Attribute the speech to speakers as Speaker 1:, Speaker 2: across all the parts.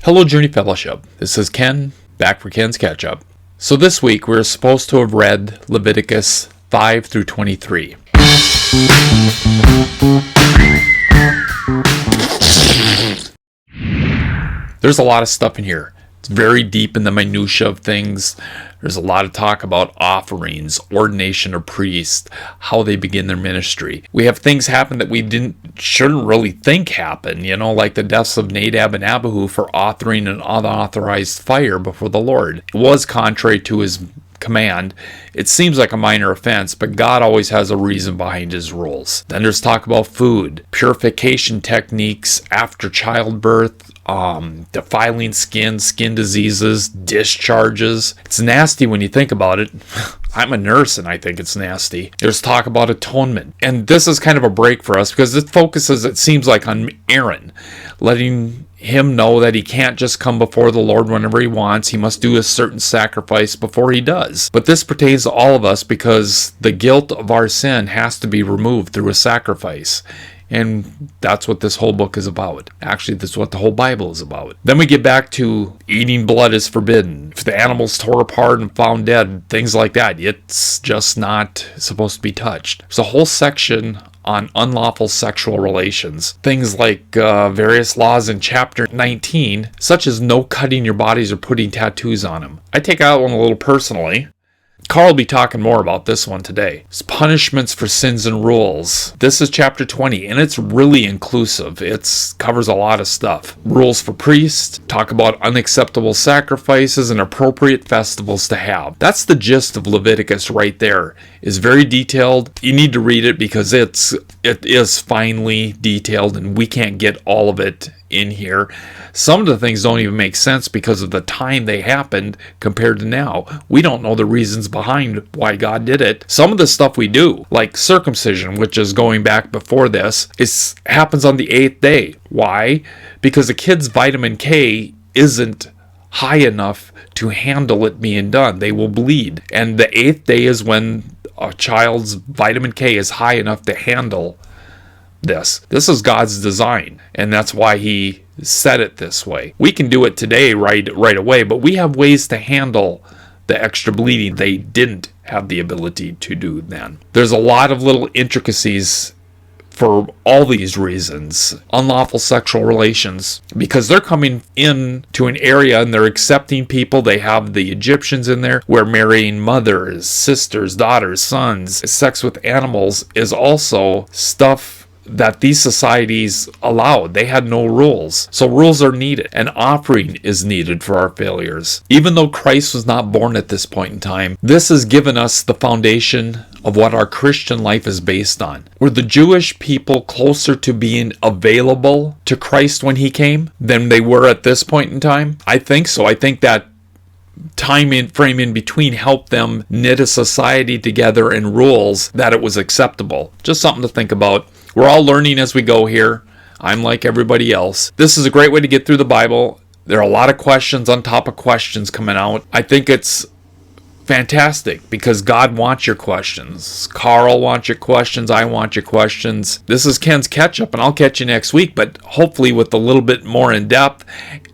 Speaker 1: Hello, Journey Fellowship. This is Ken, back for Ken's Catch-Up. So this week, we're supposed to have read Leviticus 5 through 23. There's a lot of stuff in here. It's very deep in the minutia of things. There's a lot of talk about offerings, ordination of priests, how they begin their ministry. We have things happen that we shouldn't really think happen, like the deaths of Nadab and Abihu for authoring an unauthorized fire before the Lord. It was contrary to his command. It seems like a minor offense, but God always has a reason behind his rules. Then there's talk about food, purification techniques after childbirth, defiling skin diseases, discharges. It's nasty when you think about it. I'm a nurse and I think it's nasty. There's talk about atonement. And this is kind of a break for us because it focuses, it seems like, on Aaron, letting him know that he can't just come before the Lord whenever he wants. He must do a certain sacrifice before he does. But this pertains to all of us because the guilt of our sin has to be removed through a sacrifice. And that's what this whole book is about. Actually, that's what the whole Bible is about. Then we get back to eating blood is forbidden. If the animal's tore apart and found dead, things like that, it's just not supposed to be touched. There's a whole section on unlawful sexual relations. Things like various laws in chapter 19, such as no cutting your bodies or putting tattoos on them. I take that one a little personally. Carl will be talking more about this one today. It's punishments for sins and rules. This is chapter 20, and it's really inclusive. It covers a lot of stuff. Rules for priests, talk about unacceptable sacrifices and appropriate festivals to have. That's the gist of Leviticus right there. It's very detailed. You need to read it because it is finely detailed, and we can't get all of it in here. Some of the things don't even make sense because of the time they happened compared to now. We don't know the reasons behind why God did it. Some of the stuff we do, like circumcision, which is going back before this, happens on the 8th day. Why? Because a kid's vitamin K isn't high enough to handle it being done. They will bleed. And the 8th day is when a child's vitamin K is high enough to handle this. This is God's design, and that's why he said it this way. We can do it today right away, but we have ways to handle the extra bleeding they didn't have the ability to do then. There's a lot of little intricacies for all these reasons. Unlawful sexual relations, because they're coming in to an area and they're accepting people. They have the Egyptians in there where marrying mothers, sisters, daughters, sons, sex with animals is also stuff that these societies allowed. They had no rules. So rules are needed. An offering is needed for our failures. Even though Christ was not born at this point in time, this has given us the foundation of what our Christian life is based on. Were the Jewish people closer to being available to Christ when he came than they were at this point in time? I think so. I think that time frame in between helped them knit a society together and rules that it was acceptable. Just something to think about. We're all learning as we go here. I'm like everybody else. This is a great way to get through the Bible. There are a lot of questions on top of questions coming out. I think it's fantastic because God wants your questions. Carl wants your questions. I want your questions. This is Ken's Catch-Up, and I'll catch you next week, but hopefully with a little bit more in depth.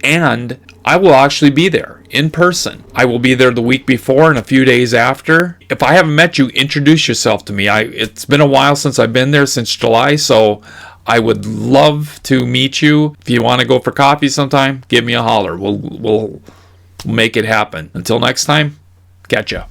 Speaker 1: And I will actually be there in person. I will be there the week before and a few days after. If I haven't met you, introduce yourself to me. It's been a while since I've been there, since July, so I would love to meet you. If you want to go for coffee sometime, give me a holler. We'll make it happen. Until next time, catch ya.